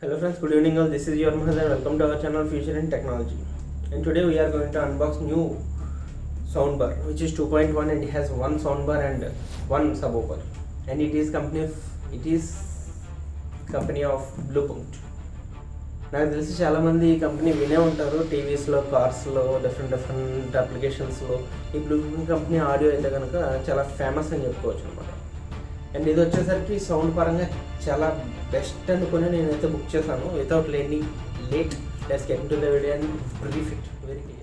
Hello friends, good evening all. This is your Mahal and welcome to our channel Future in Technology. And today we are going to unbox new soundbar which is 2.1 and it has one soundbar and one subwoofer. And it is company of Bluepunkt. నాకు తెలిసి చాలామంది ఈ company వినే ఉంటారు, టీవీస్లో, కార్స్లో, different అప్లికేషన్స్లో. ఈ Bluetooth company audio అయితే కనుక చాలా ఫేమస్ అని చెప్పుకోవచ్చు అనమాట. అండ్ ఇది వచ్చేసరికి సౌండ్ పరంగా చాలా బెస్ట్ అనుకుని నేనైతే బుక్ చేశాను. Without late let's get to the video and brief it very clear.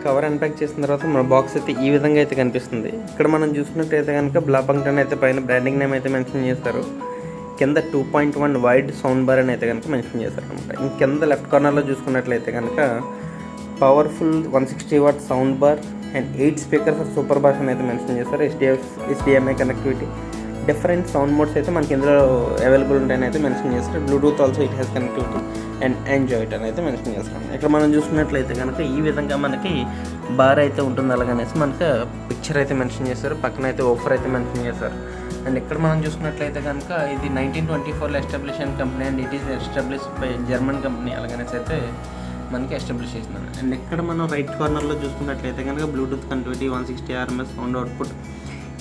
Cover unpack చేసిన తర్వాత మన బాక్స్ అయితే ఈ విధంగా అయితే కనిపిస్తుంది. ఇక్కడ మనం చూసినట్టయితే కనుక బ్లూపుంక్ట్ అని అయితే పైన బ్రాండింగ్ నేమ్ అయితే మెన్షన్ చేస్తారు. కింద 2.1 వైడ్ సౌండ్ బార్ అని అయితే కనుక మెన్షన్ చేస్తారు అనమాట. కింద లెఫ్ట్ కార్నర్లో చూసుకున్నట్లయితే కనుక powerful 160 what sound bar and 8 speaker for super boss అని అయితే మెన్షన్ చేస్తారు. HDMI connectivity, different sound modes అయితే మనకి ఇందులో అవైలబుల్ ఉంటాయని అయితే మెన్షన్ చేస్తారు. Bluetooth also it has connectivity and enjoy అని అయితే మెన్షన్ చేస్తాం. ఇక్కడ మనం చూసినట్లయితే కనుక ఈ విధంగా మనకి బార్ అయితే ఉంటుంది. అలాగనేసి మనకి పిక్చర్ అయితే మెన్షన్ చేస్తారు. పక్కన అయితే ఆఫర్ అయితే మెన్షన్ చేస్తారు. అండ్ ఇక్కడ మనం చూసుకున్నట్లయితే కనుక ఇది 1924లో ఎస్టాబ్లిష్ అయిన company and it is establish by German company. అలాగనేసి అయితే మనకి ఎస్టాబ్లిష్ చేసినాను. అండ్ ఇక్కడ మనం రైట్ కార్నర్లో చూసుకున్నట్లయితే కనుక Bluetooth connectivity, 160 RMS sound output,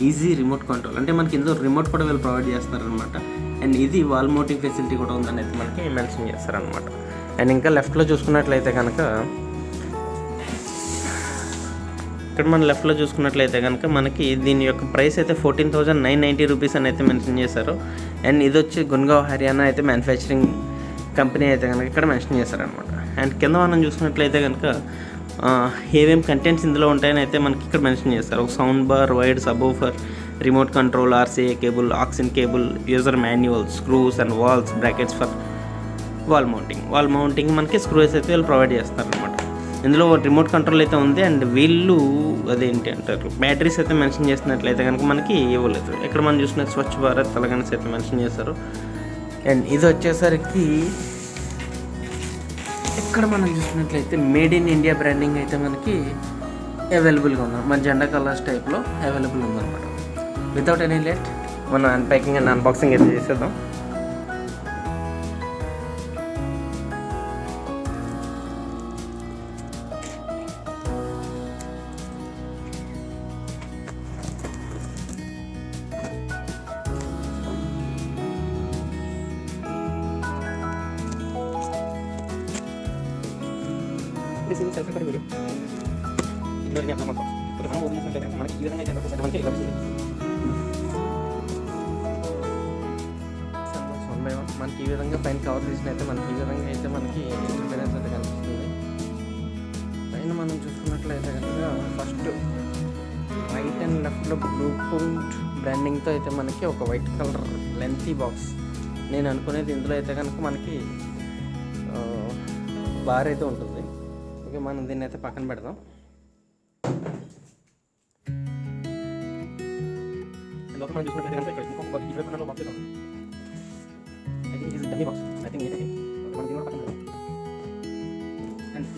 easy remote control, అంటే మనకి ఇందులో రిమోట్ కూడా వీళ్ళు ప్రొవైడ్ చేస్తారనమాట. అండ్ ఇది వాల్ మౌంటింగ్ ఫెసిలిటీ కూడా ఉందని అయితే మనకి మెన్షన్ చేస్తారనమాట. అండ్ ఇంకా లెఫ్ట్లో చూసుకున్నట్లయితే కనుక మనకి దీని యొక్క ప్రైస్ అయితే 14,990 రూపీస్ అని అయితే మెన్షన్ చేశారు. అండ్ ఇది వచ్చి గున్గావ్ హర్యానా అయితే మ్యానుఫ్యాక్చరింగ్ కంపెనీ అయితే కనుక ఇక్కడ మెన్షన్ చేశారనమాట. అండ్ కింద మనం చూసుకున్నట్లయితే కనుక ఏమేమి కంటెంట్స్ ఇందులో ఉంటాయని అయితే మనకి ఇక్కడ మెన్షన్ చేస్తారు. ఒక sound bar, wired subwoofer, remote control, RCA cable, aux in cable, user manual, screws and walls, brackets for wall mounting మనకి స్క్రూస్ అయితే వీళ్ళు ప్రొవైడ్ చేస్తారనమాట. ఇందులో రిమోట్ కంట్రోల్ అయితే ఉంది. అండ్ వీళ్ళు అదేంటి అంటారు, బ్యాటరీస్ అయితే మెన్షన్ చేసినట్లయితే కనుక మనకి ఇవ్వలేదు. ఇక్కడ మనం చూసిన స్వచ్ఛ భారత్ తెలంగాణ అయితే మెన్షన్ చేస్తారు. అండ్ ఇది వచ్చేసరికి ఇక్కడ మనం చూసినట్లయితే మేడ్ ఇన్ ఇండియా బ్రాండింగ్ అయితే మనకి అవైలబుల్గా ఉంది. మన జెండా కలర్స్ టైప్లో అవైలబుల్ ఉందన్నమాట. వితౌట్ ఎనీ లేట్ మనం అన్ప్యాకింగ్ అండ్ అన్బాక్సింగ్ అయితే చేసేద్దాం. This is self-recording video. Ini apa motor? Terutama mobilnya sampai mana? Kita nanya channel saya teman kita. మనకి ఈ విధంగా పైన కవర్ తీసినైతే మనకి ఈ విధంగా అయితే మనకి ఇండిపెండెన్స్ అయితే కనిపిస్తుంది. పైన మనం చూసుకున్నట్లయితే కనుక ఫస్ట్ రైట్ అండ్ లెఫ్ట్లో బ్లూపుంక్ట్ బ్రాండింగ్తో అయితే మనకి ఒక వైట్ కలర్ లెంతీ బాక్స్. నేను అనుకునేది ఇందులో అయితే కనుక మనకి బార్ అయితే ఉంటుంది. ఓకే, మనం దీన్ని అయితే పక్కన పెడదాం. మనం చూసుకుంటే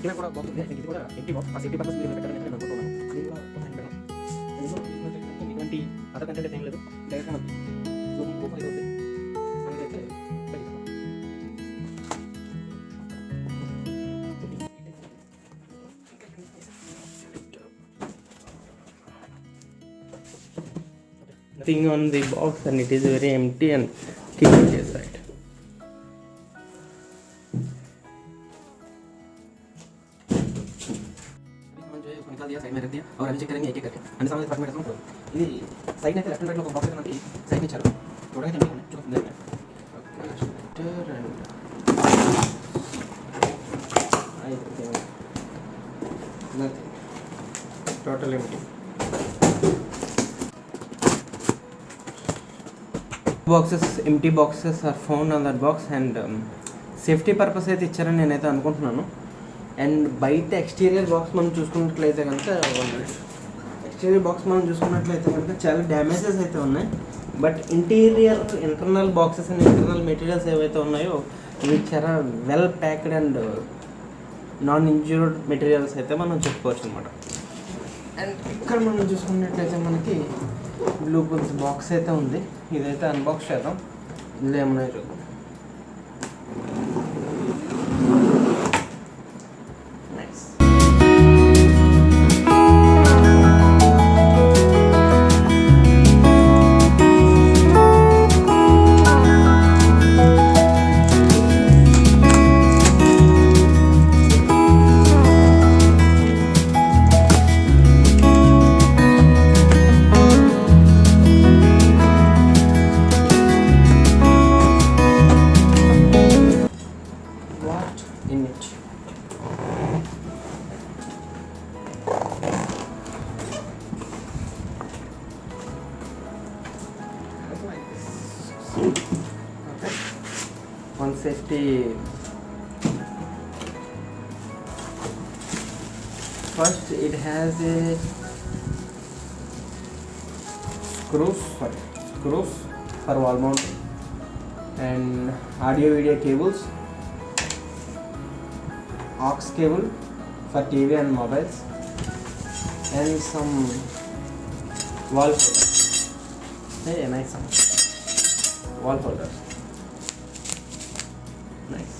ఇక్కడ కూడా బాక్స్ ఉంది. ఇది కూడా ఎంటీ బాక్స్. ఆ సేఫ్టీ పర్పస్ మీరు పెట్టాలని నేను అనుకుంటున్నాను. ఇది కూడా పక్కన పెడదాం. ఎటువంటి అదర్ కంటెంట్ ఏం లేదు. డైరెక్ట్గా మనకి జూమింగ్ ఓపెన్ అయితే మనకైతే nothing on the box and it is very empty and clean inside. निकाल दिया, साइड में रख दिया और अभी चेक करेंगे एक एक करके। अन्य सामने फर्क में रखूँ ये సైడ్ అయితే లెఫ్ట్ అండ్ రైట్లో ఒక బాక్స్ అయితే మనకి సైడ్ ఇచ్చారు. చూడగా తిండి ఉన్నాయి చూస్తుంది total empty. Boxes empty boxes are found on that box and safety purpose అయితే ఇచ్చారని నేనైతే అనుకుంటున్నాను. అండ్ బయట ఎక్స్టీరియర్ బాక్స్ మనం చూసుకున్నట్లయితే కనుక చాలా డ్యామేజెస్ అయితే ఉన్నాయి. But internal boxes and internal materials ఏవైతే ఉన్నాయో ఇవి చాలా well packed and non injured materials అయితే మనం చెప్పుకోవచ్చు అనమాట. అండ్ ఇక్కడ మనం చూసుకున్నట్లయితే మనకి బ్లూటూత్ బాక్స్ అయితే ఉంది. ఇదైతే అన్బాక్స్ చేద్దాం. ఇందులో ఏమన్నాయో చూద్దాం. One safety. First, it has a screws for wall mounting and audio video cables, aux cable for TV and mobiles, and some wall holders. Hey, nice one. Wall holders. Nice.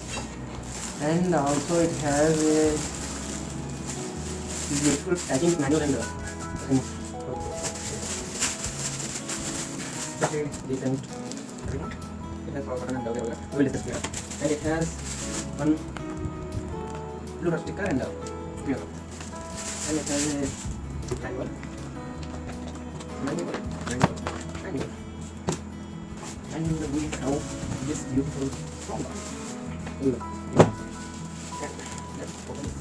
And also it has a beautiful packing manual and decent remote. It has power button and we will discuss here. And it has one blue sticker and speaker. And it has a manual. And we have this beautiful sound. Let's open it.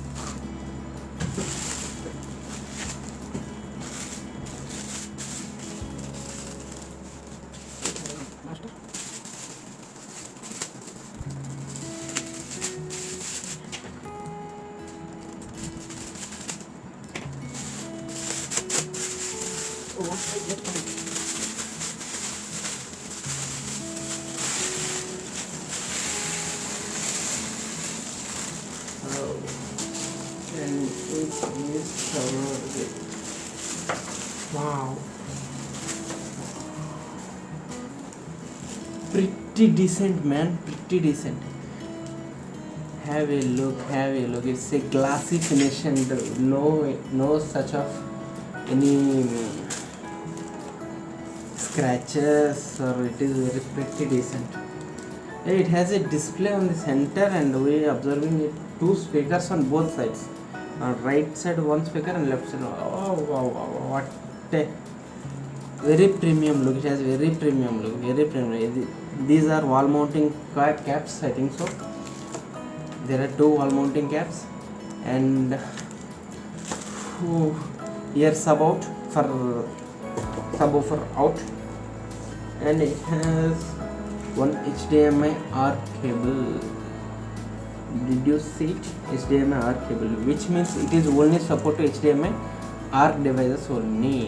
Master. Oh, what I get from it? And it is covered with, wow, pretty decent, man, pretty decent. Have a look. It's a glassy finish and no such of any scratches, or it is very pretty decent. It has a display on the center and we observing it 2 speakers on both sides. On right side 1 speaker and left side. Oh wow, what a very premium look. It has very premium look. These are wall mounting caps, I think so. There are 2 wall mounting caps and here subwoofer out, and it has one HDMI R cable. Did you see it? HDMI R cable, which means it is only support to HDMI R devices only.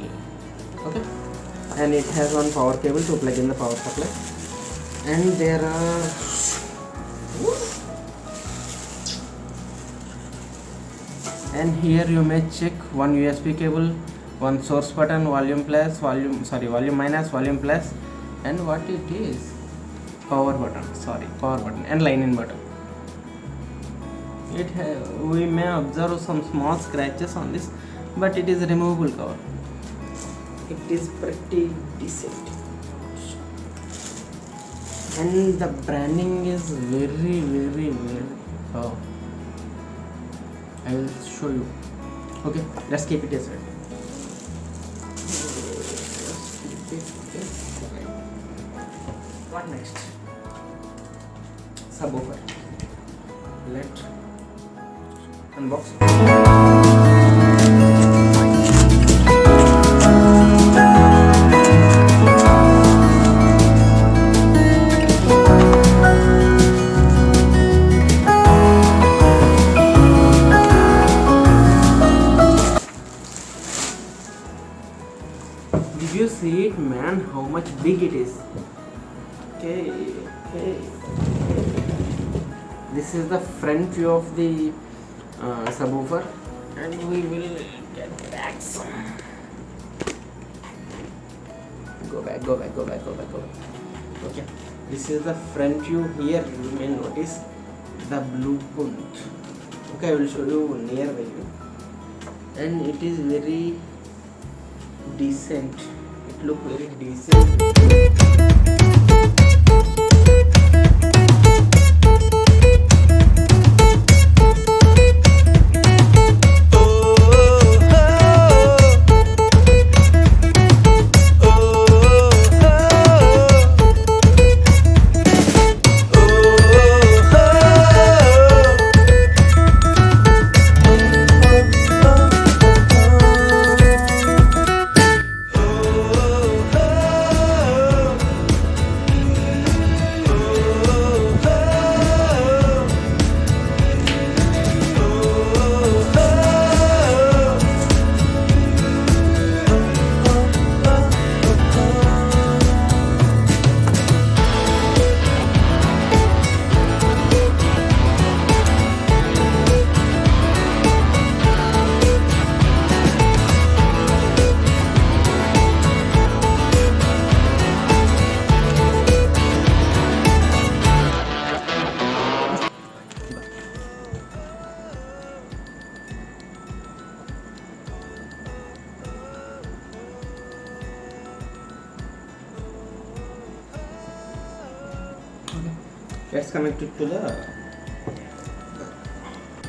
Okay, and it has one power cable to plug in the power supply, and there are and here you may check one USB cable, one source button, volume minus, volume plus, and what it is, power button and line in button. We may observe some small scratches on this, but it is a removable cover. It is pretty decent, and the branding is very oh, I will show you. Okay, let's keep it aside. What next? Subwoofer. Let's unbox. Did you see it, man? How much big it is? Okay. This is the front view of the subwoofer, and we will get back some. Go back. Okay, this is the front view. Here you may notice the Bluetooth. Okay, I will show you near view, and it is very decent. It look very decent. Let's connect it to the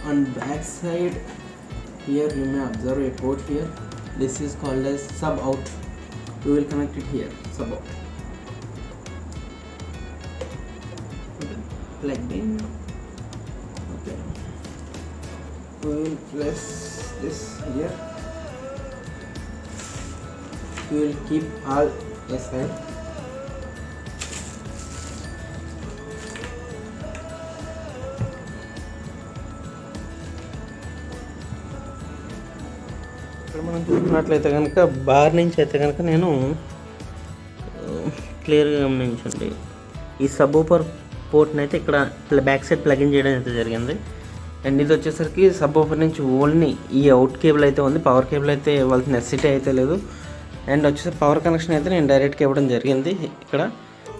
on back side. Here you may observe a port here. This is called as sub out. We will connect it here, sub out. Okay. Plugged in. Okay. We will place this here. We will keep all aside. ఇక్కడ మనం చూసుకున్నట్లయితే కనుక bar నుంచి అయితే కనుక నేను క్లియర్గా గమనించండి, ఈ సబ్వూఫర్ పోర్ట్ని అయితే ఇక్కడ బ్యాక్ సైడ్ ప్లగిన్ చేయడం అయితే జరిగింది. అండ్ ఇది వచ్చేసరికి సబ్వూఫర్ నుంచి ఓన్లీ ఈ అవుట్ కేబుల్ అయితే ఉంది, పవర్ కేబుల్ అయితే ఇవ్వాల్సిన నెసెసిటీ అయితే లేదు. అండ్ వచ్చేసరికి పవర్ కనెక్షన్ అయితే నేను డైరెక్ట్గా ఇవ్వడం జరిగింది ఇక్కడ.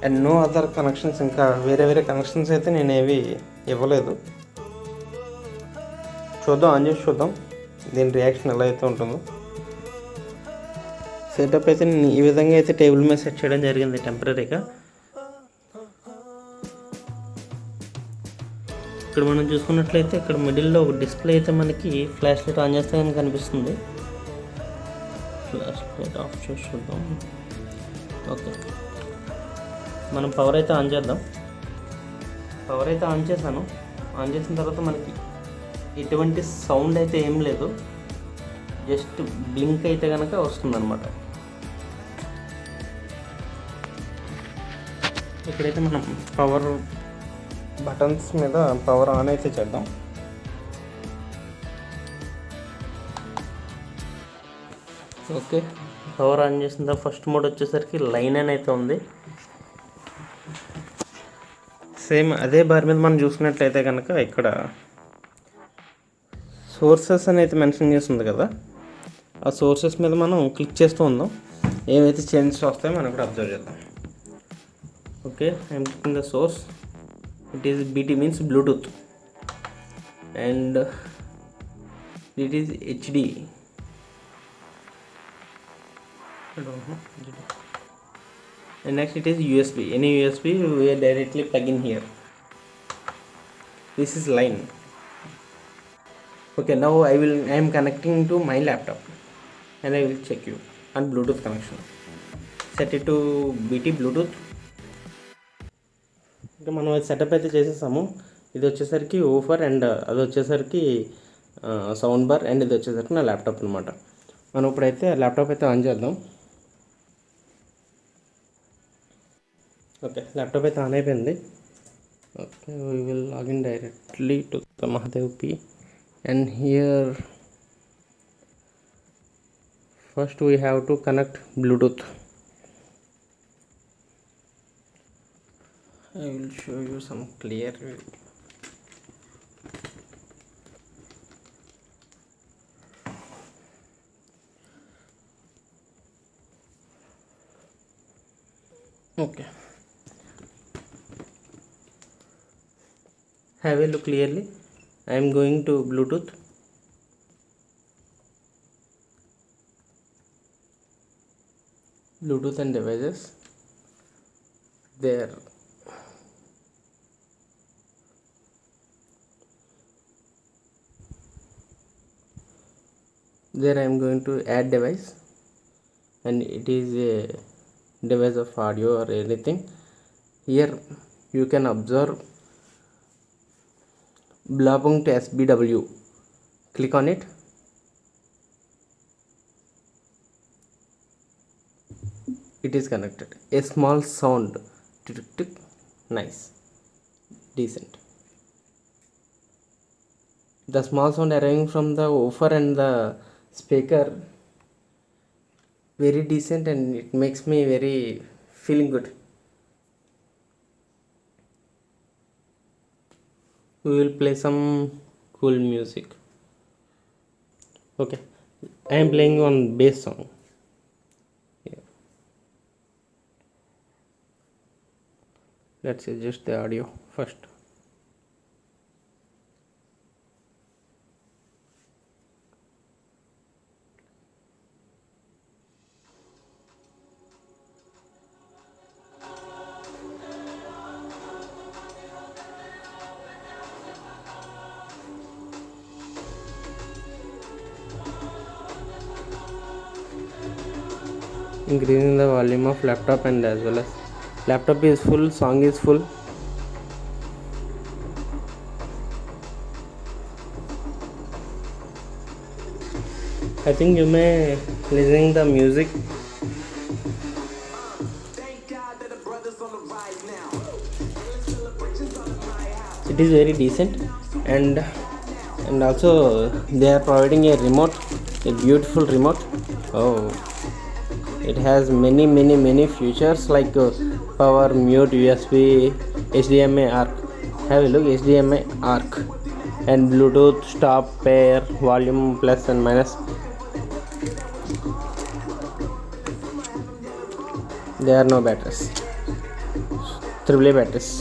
అండ్ నో అదర్ కనెక్షన్స్, ఇంకా వేరే కనెక్షన్స్ అయితే నేను ఏవి ఇవ్వలేదు. ఆన్ చేసి చూద్దాం దీని రియాక్షన్ ఎలా అయితే ఉంటుందో. సెటప్ అయితే నేను ఈ విధంగా అయితే టేబుల్ మీద సెట్ చేయడం జరిగింది టెంపరీగా. ఇక్కడ మనం చూసుకున్నట్లయితే ఇక్కడ మిడిల్లో ఒక డిస్ప్లే అయితే మనకి ఫ్లాష్ లైట్ ఆన్ చేస్తే కానీ కనిపిస్తుంది. ఫ్లాష్ లైట్ ఆఫ్ చేసి చూద్దాం. ఓకే, మనం పవర్ అయితే ఆన్ చేద్దాం. పవర్ అయితే ఆన్ చేశాను. ఆన్ చేసిన తర్వాత మనకి ఎటువంటి సౌండ్ అయితే ఏం లేదు, జస్ట్ బ్లింక్ అయితే కనుక వస్తుందన్నమాట. ఇక్కడైతే మనం పవర్ బటన్స్ మీద పవర్ ఆన్ అయితే చేద్దాం. ఓకే, పవర్ ఆన్ చేసిన తర్వాత ఫస్ట్ మోడ్ వచ్చేసరికి లైన్ అని అయితే ఉంది. సేమ్ అదే బార్ మీద మనం చూసుకున్నట్లయితే కనుక ఇక్కడ సోర్సెస్ అని అయితే మెన్షన్ చేస్తుంది కదా, ఆ సోర్సెస్ మీద మనం క్లిక్ చేస్తూ ఉందాం. ఏవైతే చేంజెస్ వస్తాయో మనం ఇక్కడ అబ్జర్వ్ చేద్దాం. Okay, I'm clicking the source. It is BT means Bluetooth, and it is HD. And next it is USB. Any USB we directly plug in here. This is line. Okay, now I am connecting to my laptop and I will check you on Bluetooth connection. Set it to BT Bluetooth. ఇంకా మనం అది setup అయితే చేసేసాము. ఇది వచ్చేసరికి woofer and అది వచ్చేసరికి sound bar and ఇది వచ్చేసరికి నా ల్యాప్టాప్ అనమాట. మనం ఇప్పుడైతే ల్యాప్టాప్ అయితే ఆన్ చేద్దాం. ఓకే, ల్యాప్టాప్ అయితే ఆన్ అయిపోయింది. Okay, we will login directly to the Mahadev P and here first we have to connect Bluetooth. I will show you some clear view. Okay, have a look clearly. I am going to Bluetooth. Bluetooth and devices. There. There I am going to add device, and it is a device of audio or anything. Here you can observe Blabung to SBW. Click on it. It is connected. A small sound. Tick, tick. Nice, decent. The small sound arriving from the woofer and the speaker, very decent, and it makes me very feeling good. We will play some cool music. Okay, I am playing on bass song. Yeah. Let's adjust the audio first. Increasing the volume of laptop and as well as laptop is full, song is full. I think you may listening the music. It is very decent, and also they are providing a remote, a beautiful remote. Oh, it has many features like power, mute, USB, HDMI ARC. Have a look, HDMI ARC and Bluetooth, stop, pair, volume, plus and minus. There are no batteries, AAA batteries.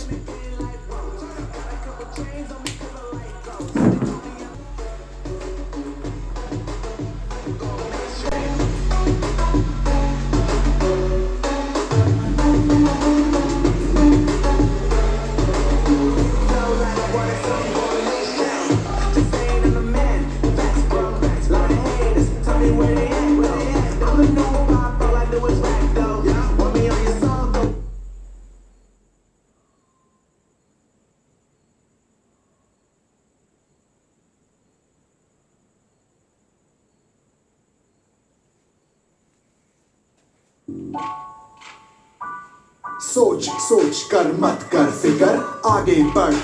सोच सोच कर मत कर फिकर, आगे बढ़।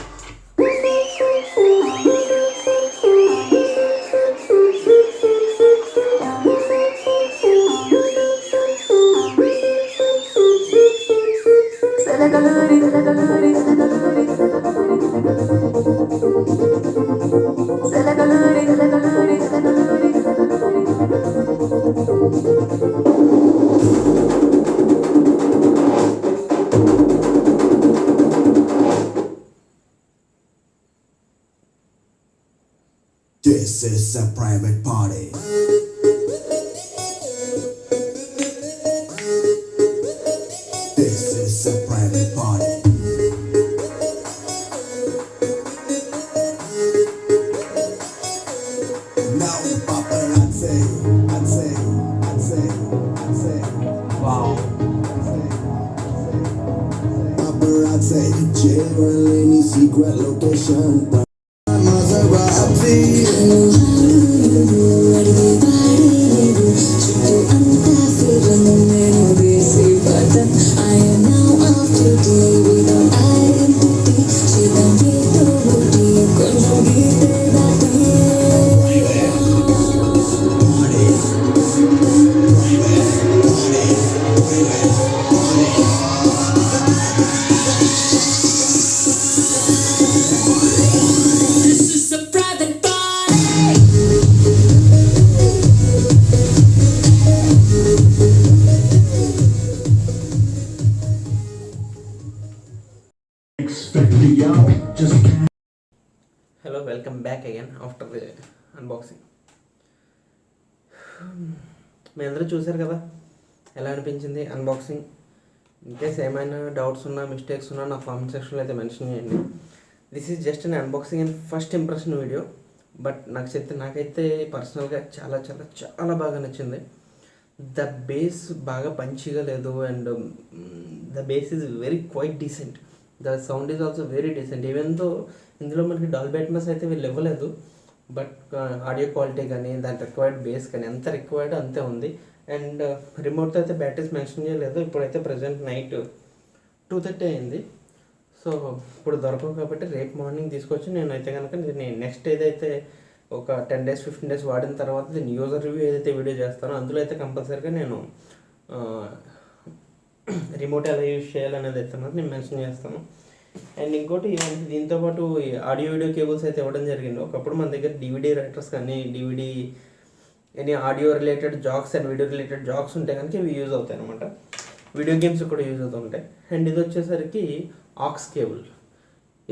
This is a private party. This is a private party. Now paparazzi, I'd say. Wow. Paparazzi. say J-Only secret location Maserati Expect me out, just hello welcome back again after the unboxing. మీ అందరూ చూశారు కదా, ఎలా అనిపించింది unboxing? In case ఏమైనా doubts ఉన్నా, mistakes ఉన్నా నా కామెంట్ సెక్షన్లో అయితే మెన్షన్ చేయండి. This is just an unboxing and first impression video. But నాకైతే పర్సనల్గా చాలా చాలా చాలా బాగా నచ్చింది. ద బేస్ బాగా పంచిగా లేదు and the bass is very quite decent. The sound is also very decent. Even though ఇందులో మనకి డాల్బీ అట్మాస్ అయితే వీళ్ళు ఇవ్వలేదు, బట్ ఆడియో క్వాలిటీ కానీ దాని రిక్వైర్డ్ బేస్ కానీ ఎంత రిక్వైర్డ్ అంతే ఉంది. అండ్ రిమోట్తో అయితే బ్యాటరీస్ మెన్షన్ చేయలేదు. ఇప్పుడైతే ప్రజెంట్ నైట్ 2:30 అయింది. సో ఇప్పుడు దొరకవు కాబట్టి రేపు మార్నింగ్ తీసుకొచ్చి నేనైతే కనుక నెక్స్ట్ ఏదైతే ఒక 10 days 15 days వాడిన తర్వాత దీన్ని యూజర్ రివ్యూ ఏదైతే వీడియో చేస్తానో అందులో అయితే కంపల్సరీగా నేను రిమోట్ ఎలా యూజ్ చేయాలనేది అయితే మాత్రం నేను మెన్షన్ చేస్తాను. అండ్ ఇంకోటి దీంతోపాటు ఆడియో వీడియో కేబుల్స్ అయితే ఇవ్వడం జరిగింది. ఒకప్పుడు మన దగ్గర డివిడీ రైటర్స్ కానీ any audio related jacks and video related jacks ఉంటే కనుక ఇవి యూజ్ అవుతాయి అనమాట. వీడియో గేమ్స్ కూడా యూజ్ అవుతూ ఉంటాయి. అండ్ ఇది వచ్చేసరికి ఆక్స్ కేబుల్.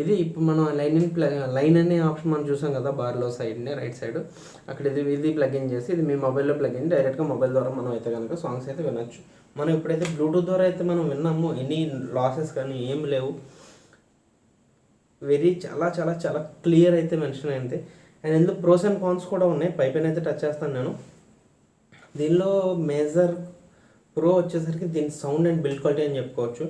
ఇది ఇప్పుడు మనం లైన్ అనే ఆప్షన్ మనం చూసాం కదా బార్లో సైడ్నే రైట్ సైడ్, అక్కడ ఇది ప్లగ్ఇన్ చేసి ఇది మీ మొబైల్లో ప్లగ్ఇన్ డైరెక్ట్గా మొబైల్ ద్వారా మనం అయితే కనుక సాంగ్స్ అయితే వినొచ్చు. మనం ఎప్పుడైతే బ్లూటూత్ ద్వారా అయితే మనం విన్నామో ఎనీ లాసెస్ కానీ ఏం లేవు. చాలా చాలా చాలా క్లియర్ అయితే మెన్షన్ అయింది. అండ్ ఇందులో ప్రోస్ అండ్ కాన్స్ కూడా ఉన్నాయి. పైపైన అయితే టచ్ చేస్తాను నేను. దీనిలో మేజర్ ప్రో వచ్చేసరికి దీని సౌండ్ అండ్ బిల్డ్ క్వాలిటీ అని చెప్పుకోవచ్చు.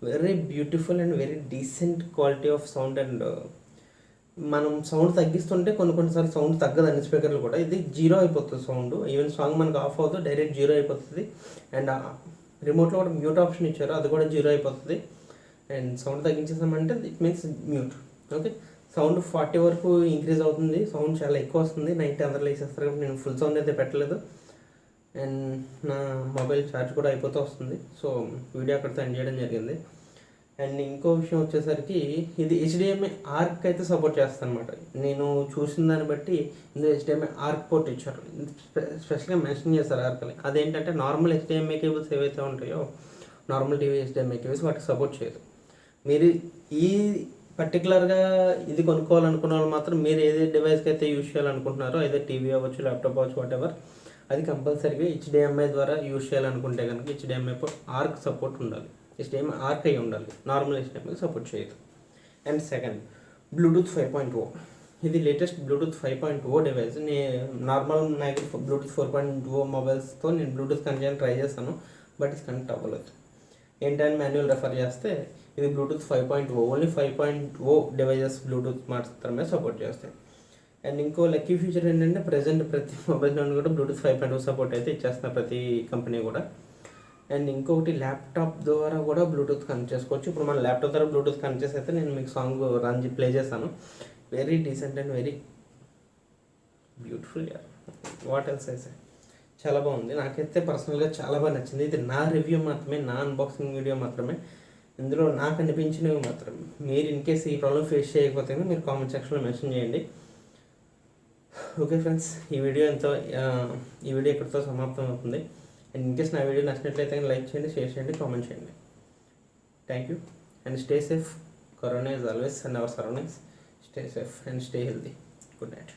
Very beautiful and very decent quality of sound. And మనం సౌండ్ తగ్గిస్తుంటే కొన్నిసార్లు సౌండ్ తగ్గదు అన్ని స్పీకర్లు కూడా. ఇది 0 అయిపోతుంది సౌండ్. ఈవెన్ సాంగ్ మనకు ఆఫ్ అవుతుంది, డైరెక్ట్ 0 అయిపోతుంది. అండ్ రిమోట్లో కూడా మ్యూట్ ఆప్షన్ ఇచ్చారు, అది కూడా 0 అయిపోతుంది. అండ్ సౌండ్ తగ్గించేసామంటే it means mute. Okay, sound 40 వరకు ఇంక్రీజ్ అవుతుంది. సౌండ్ చాలా ఎక్కువ వస్తుంది. నైట్ అందరూ వేసేస్తారు కాబట్టి నేను ఫుల్ సౌండ్ అయితే పెట్టలేదు. అండ్ నా మొబైల్ ఛార్జ్ కూడా అయిపోతూ వస్తుంది. సో వీడియో అక్కడితో ఎండ్ చేయడం జరిగింది. అండ్ ఇంకో విషయం వచ్చేసరికి ఇది HDMI ఆర్క్ అయితే సపోర్ట్ చేస్తాను అనమాట. నేను చూసిన దాన్ని బట్టి ఇందులో HDMI ఆర్క్ పోర్ట్ ఇచ్చారు, స్పెషల్గా మెన్షన్ చేస్తారు ఆర్క్ అని. అదేంటంటే నార్మల్ HDMI కేబుల్స్ ఏవైతే ఉంటాయో, నార్మల్ టీవీ HDMI కేబుల్స్ వాటికి సపోర్ట్ చేయదు. మీరు ఈ పర్టికులర్గా ఇది కొనుక్కోవాలనుకున్న వాళ్ళు మాత్రం మీరు ఏదే డివైస్కి అయితే యూజ్ చేయాలనుకుంటున్నారో, అయితే టీవీ అవ్వచ్చు, ల్యాప్టాప్ అవ్వచ్చు, వాటెవర్, అది కంపల్సరీగా HDMI ద్వారా యూజ్ చేయాలనుకుంటే కనుక HDMI ఆర్క్ సపోర్ట్ ఉండాలి. HDMI ఆర్క్ అయి ఉండాలి, నార్మల్ HDMI సపోర్ట్ చేయదు. And second, Bluetooth 5.0. ఇది లేటెస్ట్ బ్లూటూత్ 5.0 డివైస్. నార్మల్ నా దగ్గర బ్లూటూత్ 4.0 మొబైల్స్తో నేను బ్లూటూత్ కనెక్ట్ చేయడానికి ట్రై చేస్తాను, బట్ ఇది కనెక్ట్ అవ్వలేదు. ఏంటని మాన్యువల్ రెఫర్ చేస్తే ఇది బ్లూటూత్ 5.0, ఓన్లీ 5.0 డివైజెస్ బ్లూటూత్ మాత్రమే సపోర్ట్ చేస్తాయి. అండ్ ఇంకో లక్కీ ఫీచర్ ఏంటంటే ప్రజెంట్ ప్రతి మొబైల్లో కూడా బ్లూటూత్ 5.0 సపోర్ట్ అయితే ఇచ్చేస్తున్నారు ప్రతి కంపెనీ కూడా. అండ్ ఇంకొకటి ల్యాప్టాప్ ద్వారా కూడా బ్లూటూత్ కనెక్ట్ చేసుకోవచ్చు. ఇప్పుడు మన ల్యాప్టాప్ ద్వారా బ్లూటూత్ కనెక్ట్ చేసి అయితే నేను మీకు సాంగ్ ప్లే చేస్తాను. Very decent and very beautiful. What else అయితే చాలా బాగుంది. నాకైతే పర్సనల్గా చాలా బాగా నచ్చింది. ఇది నా రివ్యూ మాత్రమే, నా అన్బాక్సింగ్ వీడియో మాత్రమే. ఇందులో నాకు అనిపించినవి మాత్రమే. మీరు ఇన్కేస్ ఈ ప్రాబ్లం ఫేస్ చేయకపోతే మీరు కామెంట్ సెక్షన్లో మెన్షన్ చేయండి. ఓకే ఫ్రెండ్స్, ఈ వీడియో ఇక్కడితో సమాప్తం అవుతుంది. అండ్ ఇన్కేస్ నా వీడియో నచ్చినట్లయితే లైక్ చేయండి, షేర్ చేయండి, కామెంట్ చేయండి. Thank you and stay safe. Corona is always and hour surroundings. Stay safe and stay healthy. Good night.